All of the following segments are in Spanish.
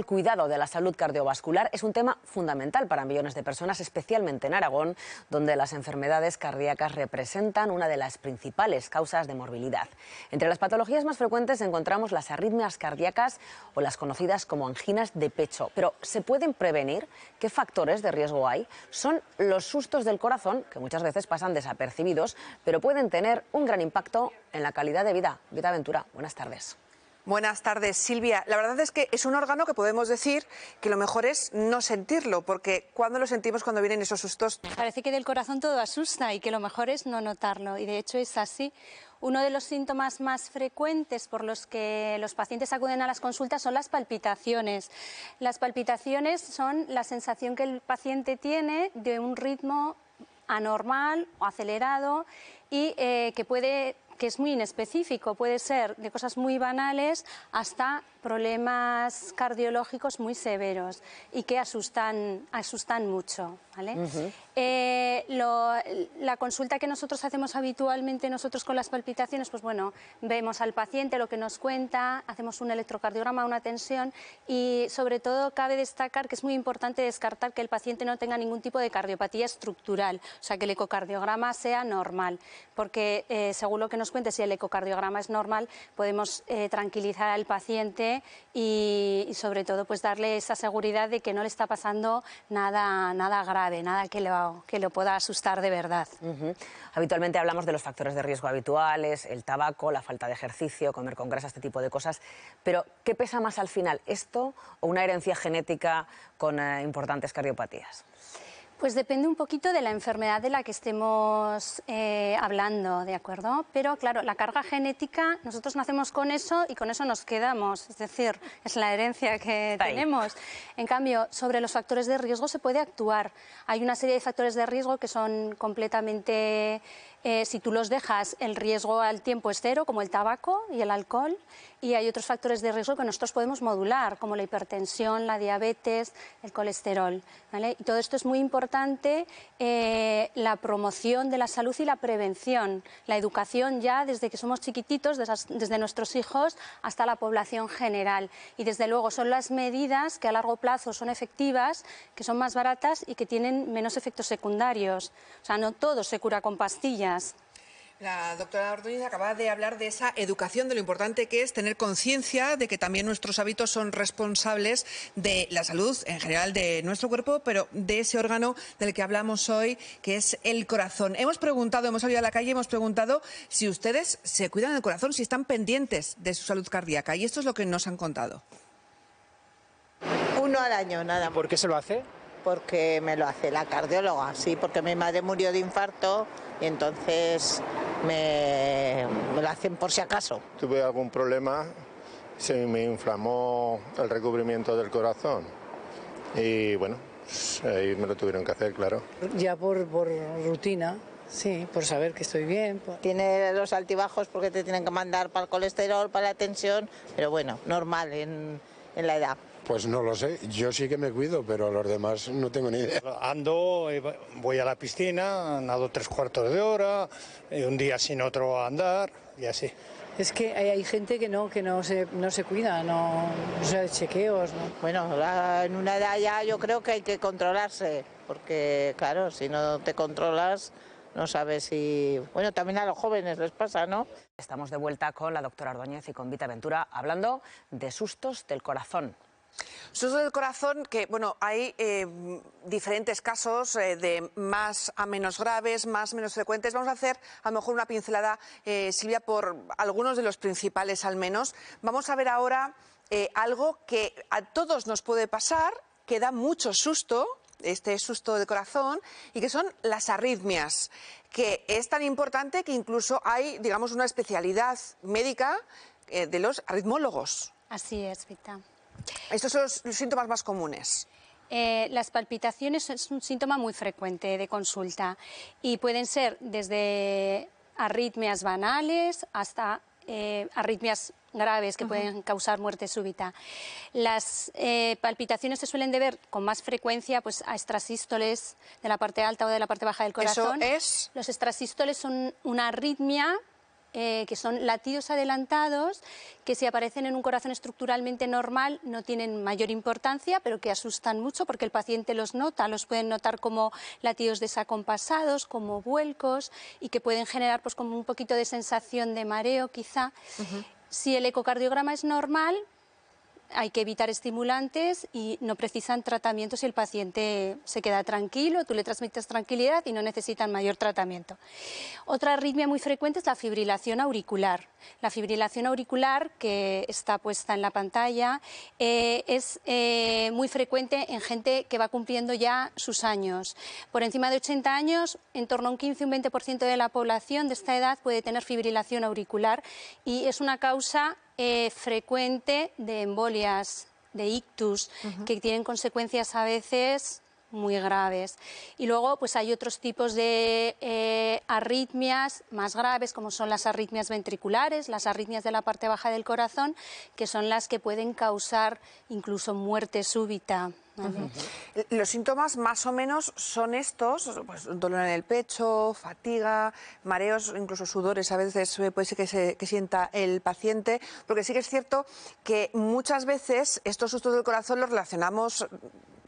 cuidado de la salud cardiovascular es un tema fundamental para millones de personas, especialmente en Aragón, donde las enfermedades cardíacas representan una de las principales causas de morbilidad. Entre las patologías más frecuentes encontramos las arritmias cardíacas o las conocidas como anginas de pecho. Pero ¿se pueden prevenir? ¿Qué factores de riesgo hay? Son los sustos del corazón, que muchas veces pasan desapercibidos, pero pueden tener un gran impacto en la calidad de vida. Vita Ventura, buenas tardes. Buenas tardes, Silvia. La verdad es que es un órgano que podemos decir que lo mejor es no sentirlo, porque ¿cuándo lo sentimos cuando vienen esos sustos? Parece que del corazón todo asusta y que lo mejor es no notarlo, y de hecho es así. Uno de los síntomas más frecuentes por los que los pacientes acuden a las consultas son las palpitaciones. Las palpitaciones son la sensación que el paciente tiene de un ritmo anormal o acelerado y que es muy inespecífico, puede ser de cosas muy banales hasta problemas cardiológicos muy severos y que asustan mucho, ¿vale? La consulta que nosotros hacemos habitualmente con las palpitaciones, pues bueno, vemos al paciente, lo que nos cuenta, hacemos un electrocardiograma, una tensión y sobre todo cabe destacar que es muy importante descartar que el paciente no tenga ningún tipo de cardiopatía estructural, o sea que el ecocardiograma sea normal, porque según lo que nos cuente, si el ecocardiograma es normal, podemos tranquilizar al paciente y sobre todo pues darle esa seguridad de que no le está pasando nada grave, nada que lo pueda asustar de verdad. Habitualmente hablamos de los factores de riesgo habituales, el tabaco, la falta de ejercicio, comer con grasa, este tipo de cosas, pero ¿qué pesa más al final, esto o una herencia genética con importantes cardiopatías? Pues depende un poquito de la enfermedad de la que estemos hablando, ¿de acuerdo? Pero claro, la carga genética, nosotros nacemos con eso y con eso nos quedamos, es decir, es la herencia que tenemos. En cambio, sobre los factores de riesgo se puede actuar. Hay una serie de factores de riesgo que son completamente, si tú los dejas, el riesgo al tiempo es cero, como el tabaco y el alcohol, y hay otros factores de riesgo que nosotros podemos modular, como la hipertensión, la diabetes, el colesterol, ¿vale? Y todo esto es muy importante, la promoción de la salud y la prevención, la educación ya desde que somos chiquititos, desde nuestros hijos hasta la población general. Y desde luego son las medidas que a largo plazo son efectivas, que son más baratas y que tienen menos efectos secundarios. O sea, no todo se cura con pastillas. La doctora Ordóñez acaba de hablar de esa educación, de lo importante que es tener conciencia de que también nuestros hábitos son responsables de la salud en general de nuestro cuerpo, pero de ese órgano del que hablamos hoy, que es el corazón. Hemos salido a la calle y hemos preguntado si ustedes se cuidan del corazón, si están pendientes de su salud cardíaca, y esto es lo que nos han contado. Uno al año, nada más. ¿Por qué se lo hace? Porque me lo hace la cardióloga, sí, porque mi madre murió de infarto y entonces me lo hacen por si acaso. Tuve algún problema, se me inflamó el recubrimiento del corazón y bueno, pues ahí me lo tuvieron que hacer, claro. Ya por rutina, sí, por saber que estoy bien. Tiene los altibajos porque te tienen que mandar para el colesterol, para la tensión, pero bueno, normal en la edad. Pues no lo sé, yo sí que me cuido, pero los demás no tengo ni idea. Ando, voy a la piscina, nado 3/4 de hora, un día sin otro a andar y así. Es que hay gente que no se cuida, no se chequeos, ¿no? Bueno, en una edad ya yo creo que hay que controlarse, porque claro, si no te controlas no sabes si... Bueno, también a los jóvenes les pasa, ¿no? Estamos de vuelta con la doctora Ordóñez y con Vita Ventura hablando de sustos del corazón. Sustos del corazón, que bueno, hay diferentes casos de más a menos graves, más menos frecuentes. Vamos a hacer a lo mejor una pincelada, Silvia, por algunos de los principales al menos. Vamos a ver ahora algo que a todos nos puede pasar, que da mucho susto, este susto de corazón, y que son las arritmias, que es tan importante que incluso hay, digamos, una especialidad médica de los arritmólogos. Así es, Vita. Estos son los síntomas más comunes. Las palpitaciones es un síntoma muy frecuente de consulta y pueden ser desde arritmias banales hasta arritmias graves que pueden causar muerte súbita. Las palpitaciones se suelen deber con más frecuencia pues, a extrasístoles de la parte alta o de la parte baja del corazón. ¿Eso es? Los extrasístoles son una arritmia que son latidos adelantados, que si aparecen en un corazón estructuralmente normal no tienen mayor importancia, pero que asustan mucho porque el paciente los nota, los pueden notar como latidos desacompasados, como vuelcos, y que pueden generar pues como un poquito de sensación de mareo quizá. Si el ecocardiograma es normal, hay que evitar estimulantes y no precisan tratamiento si el paciente se queda tranquilo, tú le transmites tranquilidad y no necesitan mayor tratamiento. Otra arritmia muy frecuente es la fibrilación auricular. La fibrilación auricular, que está puesta en la pantalla, es muy frecuente en gente que va cumpliendo ya sus años. Por encima de 80 años, en torno a un 15 o un 20% de la población de esta edad puede tener fibrilación auricular y es una causa frecuente de embolias, de ictus, que tienen consecuencias a veces muy graves. Y luego pues hay otros tipos de arritmias más graves, como son las arritmias ventriculares, las arritmias de la parte baja del corazón, que son las que pueden causar incluso muerte súbita. Los síntomas más o menos son estos, pues, dolor en el pecho, fatiga, mareos, incluso sudores a veces puede ser que sienta el paciente, porque sí que es cierto que muchas veces estos sustos del corazón los relacionamos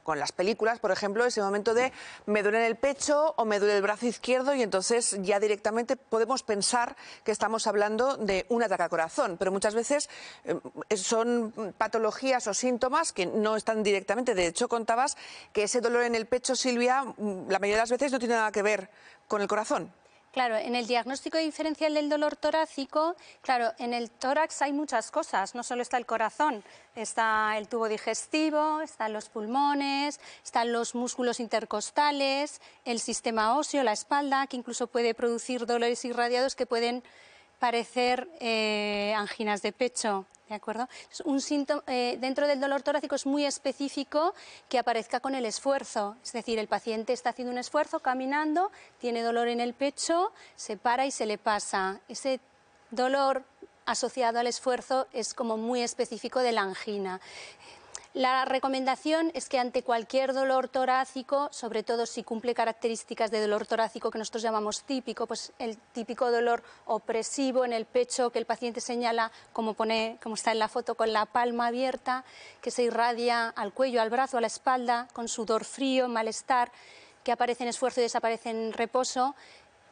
con las películas, por ejemplo, ese momento de me duele en el pecho o me duele el brazo izquierdo y entonces ya directamente podemos pensar que estamos hablando de un ataque al corazón, pero muchas veces son patologías o síntomas que no están directamente. De hecho, contabas que ese dolor en el pecho, Silvia, la mayoría de las veces no tiene nada que ver con el corazón. Claro, en el diagnóstico diferencial del dolor torácico, claro, en el tórax hay muchas cosas, no solo está el corazón, está el tubo digestivo, están los pulmones, están los músculos intercostales, el sistema óseo, la espalda, que incluso puede producir dolores irradiados que pueden parecer anginas de pecho. ¿De acuerdo? Un síntoma, dentro del dolor torácico es muy específico que aparezca con el esfuerzo, es decir, el paciente está haciendo un esfuerzo, caminando, tiene dolor en el pecho, se para y se le pasa. Ese dolor asociado al esfuerzo es como muy específico de la angina. La recomendación es que ante cualquier dolor torácico, sobre todo si cumple características de dolor torácico que nosotros llamamos típico, pues el típico dolor opresivo en el pecho que el paciente señala, como está en la foto, con la palma abierta, que se irradia al cuello, al brazo, a la espalda, con sudor frío, malestar, que aparece en esfuerzo y desaparece en reposo.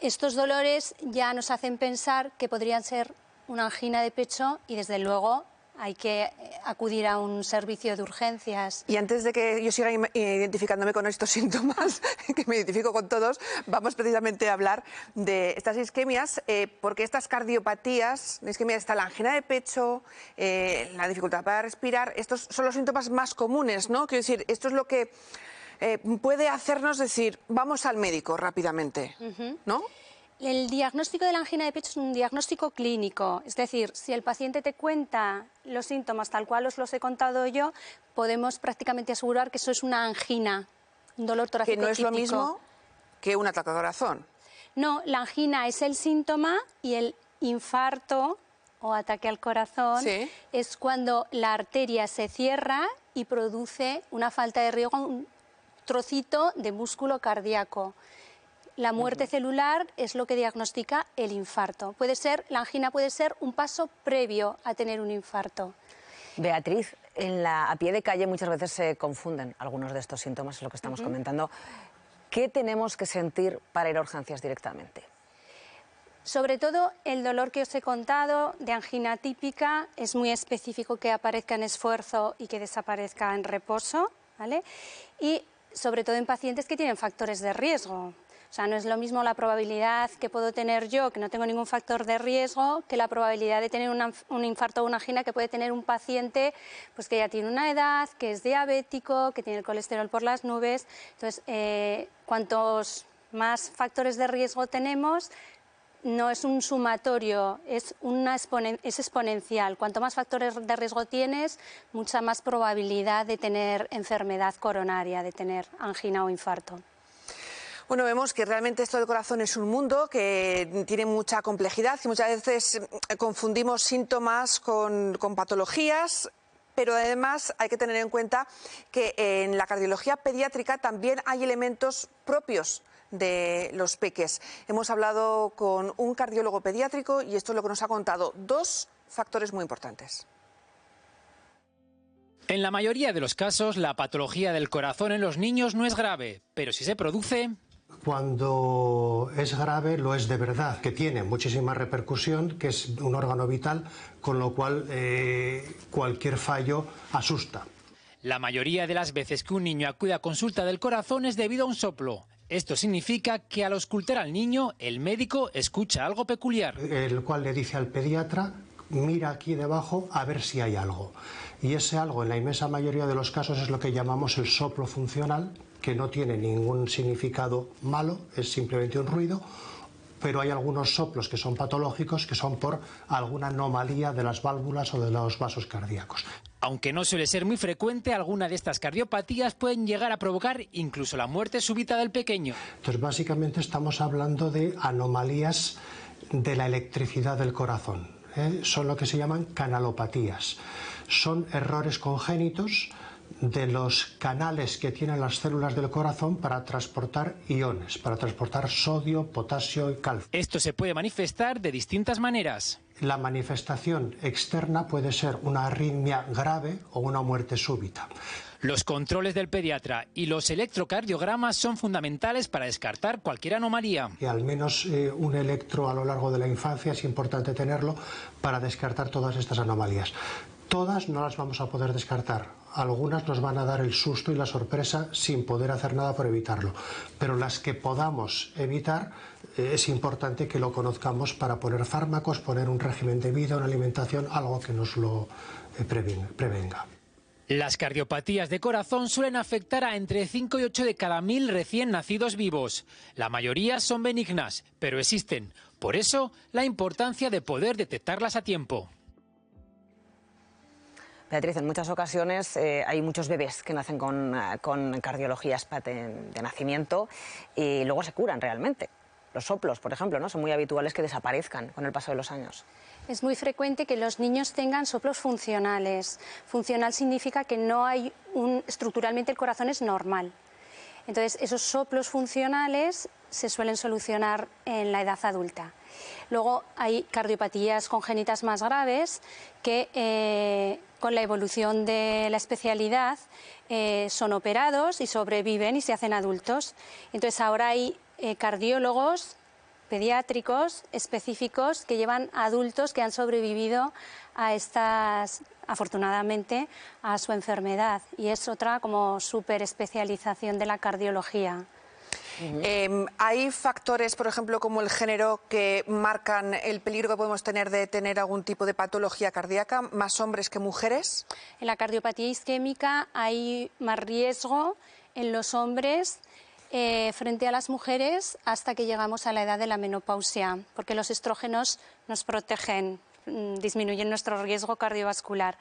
Estos dolores ya nos hacen pensar que podrían ser una angina de pecho y desde luego hay que acudir a un servicio de urgencias. Y antes de que yo siga identificándome con estos síntomas, que me identifico con todos, vamos precisamente a hablar de estas isquemias, porque estas cardiopatías, la isquemia está la angina de pecho, la dificultad para respirar, estos son los síntomas más comunes, ¿no? Quiero decir, esto es lo que puede hacernos decir, vamos al médico rápidamente, ¿no? El diagnóstico de la angina de pecho es un diagnóstico clínico, es decir, si el paciente te cuenta los síntomas tal cual os los he contado yo, podemos prácticamente asegurar que eso es una angina, un dolor torácico típico. Que no es lo mismo que un ataque al corazón. No, la angina es el síntoma y el infarto o ataque al corazón es cuando la arteria se cierra y produce una falta de riego, un trocito de músculo cardíaco. La muerte celular es lo que diagnostica el infarto. La angina puede ser un paso previo a tener un infarto. Beatriz, a pie de calle muchas veces se confunden algunos de estos síntomas, es lo que estamos comentando. ¿Qué tenemos que sentir para ir a urgencias directamente? Sobre todo el dolor que os he contado de angina típica es muy específico que aparezca en esfuerzo y que desaparezca en reposo, ¿vale? Y sobre todo en pacientes que tienen factores de riesgo. O sea, no es lo mismo la probabilidad que puedo tener yo, que no tengo ningún factor de riesgo, que la probabilidad de tener un infarto o una angina que puede tener un paciente pues, que ya tiene una edad, que es diabético, que tiene el colesterol por las nubes. Entonces, cuantos más factores de riesgo tenemos, no es un sumatorio, es exponencial. Cuanto más factores de riesgo tienes, mucha más probabilidad de tener enfermedad coronaria, de tener angina o infarto. Bueno, vemos que realmente esto del corazón es un mundo que tiene mucha complejidad y muchas veces confundimos síntomas con patologías, pero además hay que tener en cuenta que en la cardiología pediátrica también hay elementos propios de los peques. Hemos hablado con un cardiólogo pediátrico y esto es lo que nos ha contado. 2 factores muy importantes. En la mayoría de los casos, la patología del corazón en los niños no es grave, pero si se produce... Cuando es grave, lo es de verdad, que tiene muchísima repercusión, que es un órgano vital, con lo cual cualquier fallo asusta. La mayoría de las veces que un niño acude a consulta del corazón es debido a un soplo. Esto significa que al auscultar al niño, el médico escucha algo peculiar. El cual le dice al pediatra, mira aquí debajo a ver si hay algo. Y ese algo, en la inmensa mayoría de los casos, es lo que llamamos el soplo funcional, que no tiene ningún significado malo, es simplemente un ruido, pero hay algunos soplos que son patológicos, que son por alguna anomalía de las válvulas o de los vasos cardíacos. Aunque no suele ser muy frecuente, alguna de estas cardiopatías pueden llegar a provocar incluso la muerte súbita del pequeño. Entonces, básicamente estamos hablando de anomalías de la electricidad del corazón. Son lo que se llaman canalopatías. Son errores congénitos de los canales que tienen las células del corazón para transportar iones, para transportar sodio, potasio y calcio. Esto se puede manifestar de distintas maneras. La manifestación externa puede ser una arritmia grave o una muerte súbita. Los controles del pediatra y los electrocardiogramas son fundamentales para descartar cualquier anomalía. Y al menos un electro a lo largo de la infancia es importante tenerlo para descartar todas estas anomalías. Todas no las vamos a poder descartar. Algunas nos van a dar el susto y la sorpresa sin poder hacer nada por evitarlo. Pero las que podamos evitar, es importante que lo conozcamos para poner fármacos, poner un régimen de vida, una alimentación, algo que nos lo prevenga. Las cardiopatías de corazón suelen afectar a entre 5 y 8 de cada 1000 recién nacidos vivos. La mayoría son benignas, pero existen. Por eso, la importancia de poder detectarlas a tiempo. Beatriz, en muchas ocasiones hay muchos bebés que nacen con cardiologías de nacimiento y luego se curan realmente. Los soplos, por ejemplo, ¿no? Son muy habituales que desaparezcan con el paso de los años. Es muy frecuente que los niños tengan soplos funcionales. Funcional significa que no hay estructuralmente el corazón es normal. Entonces, esos soplos funcionales se suelen solucionar en la edad adulta. Luego hay cardiopatías congénitas más graves que con la evolución de la especialidad son operados y sobreviven y se hacen adultos. Entonces ahora hay cardiólogos pediátricos específicos que llevan adultos que han sobrevivido a estas, afortunadamente, a su enfermedad. Y es otra como súper especialización de la cardiología. ¿Hay factores, por ejemplo, como el género, que marcan el peligro que podemos tener de tener algún tipo de patología cardíaca, más hombres que mujeres? En la cardiopatía isquémica hay más riesgo en los hombres frente a las mujeres hasta que llegamos a la edad de la menopausia, porque los estrógenos nos protegen, disminuyen nuestro riesgo cardiovascular.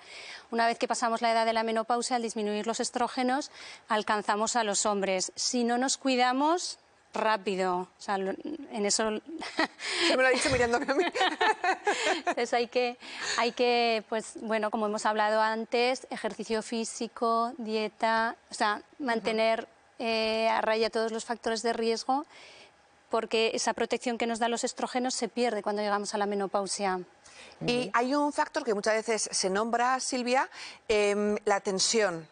Una vez que pasamos la edad de la menopausia, al disminuir los estrógenos, alcanzamos a los hombres. Si no nos cuidamos, rápido. O sea, en eso... Se me lo ha dicho mirándome a mí. Entonces hay que, pues, bueno, como hemos hablado antes, ejercicio físico, dieta, o sea, mantener a raya todos los factores de riesgo, porque esa protección que nos dan los estrógenos se pierde cuando llegamos a la menopausia. Y hay un factor que muchas veces se nombra, Silvia, la tensión.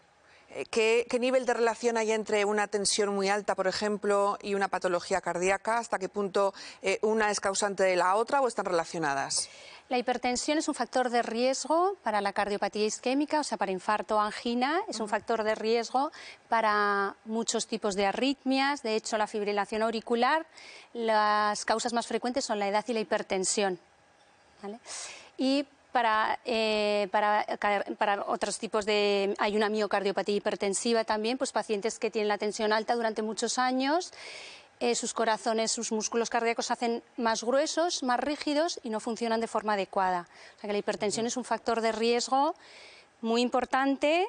¿Qué nivel de relación hay entre una tensión muy alta, por ejemplo, y una patología cardíaca? ¿Hasta qué punto una es causante de la otra o están relacionadas? La hipertensión es un factor de riesgo para la cardiopatía isquémica, o sea, para infarto o angina. Es un factor de riesgo para muchos tipos de arritmias. De hecho, la fibrilación auricular, las causas más frecuentes son la edad y la hipertensión, ¿vale? Y para otros tipos de... Hay una miocardiopatía hipertensiva también, pues pacientes que tienen la tensión alta durante muchos años, sus corazones, sus músculos cardíacos se hacen más gruesos, más rígidos y no funcionan de forma adecuada. O sea que la hipertensión es un factor de riesgo muy importante,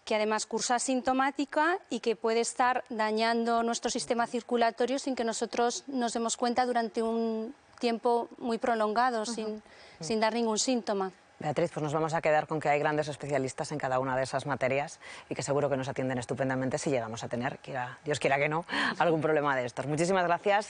que además cursa asintomática y que puede estar dañando nuestro sistema circulatorio sin que nosotros nos demos cuenta durante un tiempo muy prolongado, sin dar ningún síntoma. Beatriz, pues nos vamos a quedar con que hay grandes especialistas en cada una de esas materias y que seguro que nos atienden estupendamente si llegamos a tener, Dios quiera que no, algún problema de estos. Muchísimas gracias.